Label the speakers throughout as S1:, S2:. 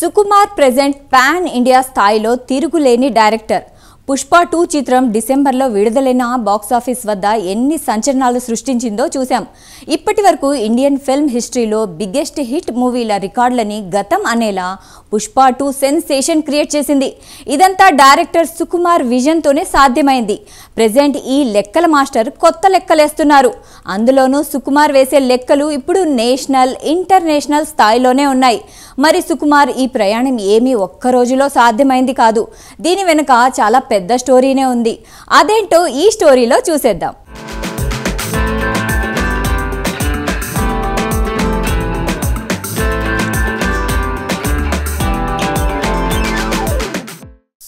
S1: Sukumar present pan India స్థాయిలో తిరుగులేని director. Pushpa 2 చిత్రం డిసెంబర్లో విడుదలైన బాక్సాఫీస్ వద్ద ఎన్ని సంచలనాలు సృష్టించిందో చూశాం. ఇప్పటి వరకు ఇండియన్ ఫిల్మ్ హిస్టరీలో బిగ్గెస్ట్ హిట్ మూవీల రికార్డులని గతం అనేలా పుష్ప 2 సెన్సేషన్ క్రియేట్ చేసింది. ఇదంతా డైరెక్టర్ సుకుమార్ విజన్తోనే సాధ్యమైంది. ప్రెజెంట్ ఈ లెక్కల మాస్టర్ కొత్త లెక్కలేస్తున్నారు. అందులోనూ సుకుమార్ వేసే లెక్కలు ఇప్పుడు నేషనల్, ఇంటర్నేషనల్ స్థాయిలోనే ఉన్నాయి. మరి సుకుమార్ ఈ ప్రయాణం ఏమీ ఒక్క రోజులో సాధ్యమైంది కాదు. దీని వెనుక చాలా పెద్ద స్టోరీనే ఉంది. అదేంటో ఈ స్టోరీలో చూసేద్దాం.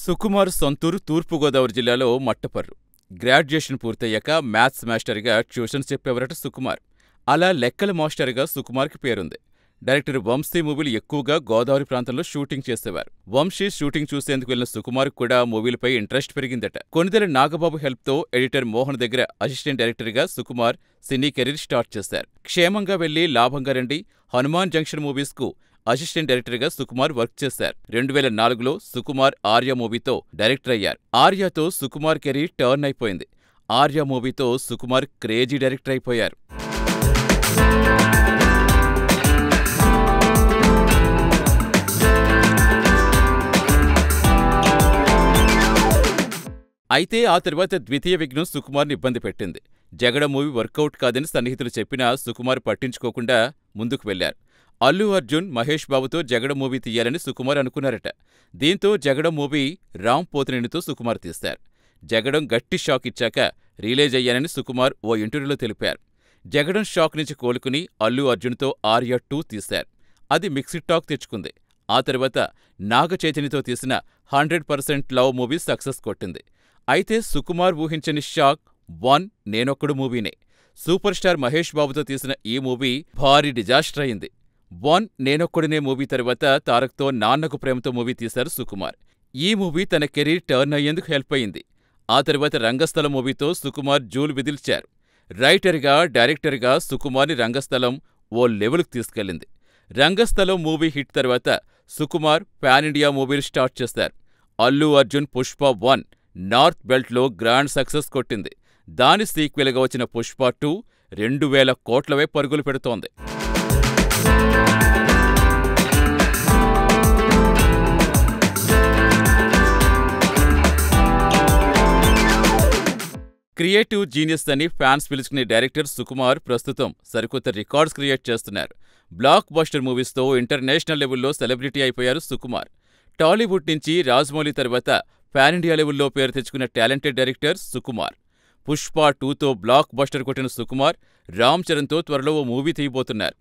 S2: సుకుమార్ సొంతూరు తూర్పుగోదావరి జిల్లాలో మట్టపర్రు. గ్రాడ్యుయేషన్ పూర్తయ్యాక మ్యాథ్స్ మాస్టర్గా ట్యూషన్స్ చెప్పేవారట సుకుమార్. అలా లెక్కల మాస్టర్గా సుకుమార్కి పేరుంది. డైరెక్టర్ వంశీ మూవీలు ఎక్కువగా గోదావరి ప్రాంతంలో షూటింగ్ చేసేవారు. వంశీ షూటింగ్ చూసేందుకు వెళ్లిన సుకుమార్ కూడా మూవీలపై ఇంట్రెస్ట్ పెరిగిందట. కొనిదెల నాగబాబు హెల్ప్తో ఎడిటర్ మోహన్ దగ్గర అసిస్టెంట్ డైరెక్టర్గా సుకుమార్ సినీ కెరీర్ స్టార్ట్ చేశారు. క్షేమంగా వెళ్లి లాభంగా రండి, హనుమాన్ జంక్షన్ మూవీస్కు అసిస్టెంట్ డైరెక్టర్గా సుకుమార్ వర్క్ చేశారు. 2004లో సుకుమార్ ఆర్య మూవీతో డైరెక్టర్ అయ్యారు. ఆర్యతో సుకుమార్ కెరీర్ టర్న్ అయిపోయింది. ఆర్య మూవీతో సుకుమార్ క్రేజీ డైరెక్టర్ అయిపోయారు. అయితే ఆ తర్వాత ద్వితీయ విఘ్నం సుకుమార్ని ఇబ్బంది పెట్టింది. జగడ మూవీ వర్కౌట్ కాదని సన్నిహితులు చెప్పినా సుకుమార్ పట్టించుకోకుండా ముందుకు వెళ్లారు. అల్లు అర్జున్, మహేష్ బాబుతో జగడ మూవీ తీయాలని సుకుమార్ అనుకున్నారట. దీంతో జగడ మూవీ రామ్ పోతినేనితో సుకుమార్ తీశారు. జగడం గట్టి షాక్ ఇచ్చాక రిలీజ్ అయ్యానని సుకుమార్ ఓ ఇంటర్వ్యూలో తెలిపారు. జగడం షాక్ నుంచి కోలుకుని అల్లు అర్జున్తో ఆర్య 2 తీశారు. అది మిక్స్డ్ టాక్ తెచ్చుకుంది. ఆ తర్వాత నాగ చైతన్యతో తీసిన 100% లవ్ మూవీ సక్సెస్ కొట్టింది. అయితే సుకుమార్ ఊహించని షాక్ 1 నేనొక్కడు మూవీనే. సూపర్ స్టార్ మహేష్ బాబుతో తీసిన ఈ మూవీ భారీ డిజాస్టర్ అయింది. 1 నేనొక్కడునే మూవీ తర్వాత తారక్తో నాన్నకు ప్రేమతో మూవీ తీశారు సుకుమార్. ఈ మూవీ తన కెరీర్ టర్న్ అయ్యేందుకు హెల్ప్ అయింది. ఆ తర్వాత రంగస్థలం మూవీతో సుకుమార్ జూలు విదిల్చారు. రైటర్గా, డైరెక్టర్గా సుకుమార్ని రంగస్థలం ఓ లెవెల్కు తీసుకెళ్లింది. రంగస్థలం మూవీ హిట్ తర్వాత సుకుమార్ పాన్ ఇండియా మూవీలు స్టార్ట్ చేశారు. అల్లు అర్జున్ పుష్ప 1 నార్త్ బెల్ట్లో గ్రాండ్ సక్సెస్ కొట్టింది. దాని సీక్వెల్గా వచ్చిన పుష్ప 2 2000 కోట్లవే పరుగులు పెడుతోంది. క్రియేటివ్ జీనియస్ అని ఫ్యాన్స్ పిలుచుకునే డైరెక్టర్ సుకుమార్ ప్రస్తుతం సరికొత్త రికార్డ్స్ క్రియేట్ చేస్తున్నారు. బ్లాక్ బస్టర్ మూవీస్తో ఇంటర్నేషనల్ లెవెల్లో సెలబ్రిటీ అయిపోయారు సుకుమార్. టాలీవుడ్ నుంచి రాజమౌళి తర్వాత పాన్ ఇండియా లెవెల్లో పేరు తెచ్చుకున్న టాలెంటెడ్ డైరెక్టర్ సుకుమార్. పుష్ప 2తో బ్లాక్ బస్టర్ కొట్టిన సుకుమార్ రామ్ చరణ్తో త్వరలో ఓ మూవీ తీయబోతున్నారు.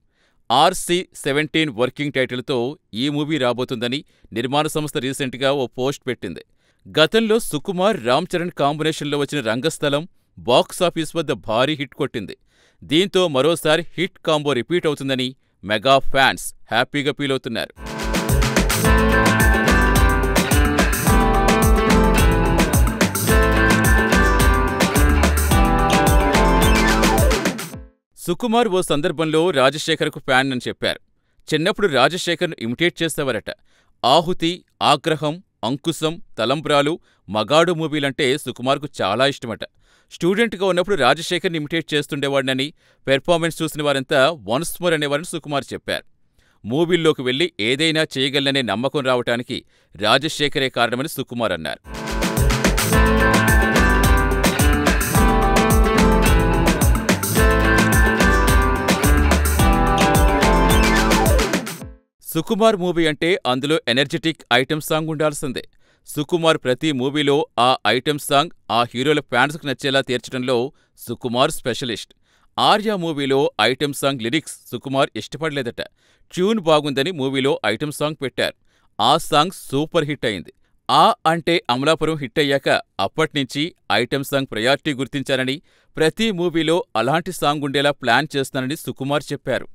S2: RC-17 వర్కింగ్ టైటిల్తో ఈ మూవీ రాబోతుందని నిర్మాణ సంస్థ రీసెంట్గా ఓ పోస్ట్ పెట్టింది. గతంలో సుకుమార్, రామ్ చరణ్ కాంబినేషన్లో వచ్చిన రంగస్థలం బాక్సాఫీస్ వద్ద భారీ హిట్ కొట్టింది. దీంతో మరోసారి హిట్ కాంబో రిపీట్ అవుతుందని మెగా ఫ్యాన్స్ హ్యాపీగా ఫీలవుతున్నారు. సుకుమార్ ఓ సందర్భంలో రాజశేఖర్కు ఫ్యాన్ అని చెప్పారు. చిన్నప్పుడు రాజశేఖర్ను ఇమిటేట్ చేసేవారట. ఆహుతి, ఆగ్రహం, అంకుశం, తలంబ్రాలు, మగాడు మూవీలంటే సుకుమార్కు చాలా ఇష్టమట. స్టూడెంట్గా ఉన్నప్పుడు రాజశేఖర్ని ఇమిటేట్ చేస్తుండేవాడినని, పెర్ఫార్మెన్స్ చూసిన వారంతా వన్స్ మోర్ అనేవారని సుకుమార్ చెప్పారు. మూవీల్లోకి వెళ్లి ఏదైనా చేయగలననే నమ్మకం రావటానికి రాజశేఖరే కారణమని సుకుమార్ అన్నారు. సుకుమార్ మూవీ అంటే అందులో ఎనర్జెటిక్ ఐటెం సాంగ్ ఉండాల్సిందే. సుకుమార్ ప్రతి మూవీలో ఆ ఐటెం సాంగ్ ఆ హీరోల ఫ్యాన్స్కు నచ్చేలా తీర్చడంలో సుకుమార్ స్పెషలిస్ట్. ఆర్య మూవీలో ఐటెం సాంగ్ లిరిక్స్ సుకుమార్ ఇష్టపడలేదట. ట్యూన్ బాగుందని మూవీలో ఐటెం సాంగ్ పెట్టారు. ఆ సాంగ్ సూపర్ హిట్ అయింది. ఆ అంటే అమలాపురం హిట్ అయ్యాక అప్పట్నుంచి ఐటెం సాంగ్ ప్రయారిటీ గుర్తించానని, ప్రతి మూవీలో అలాంటి సాంగ్ ఉండేలా ప్లాన్ చేస్తానని సుకుమార్ చెప్పారు.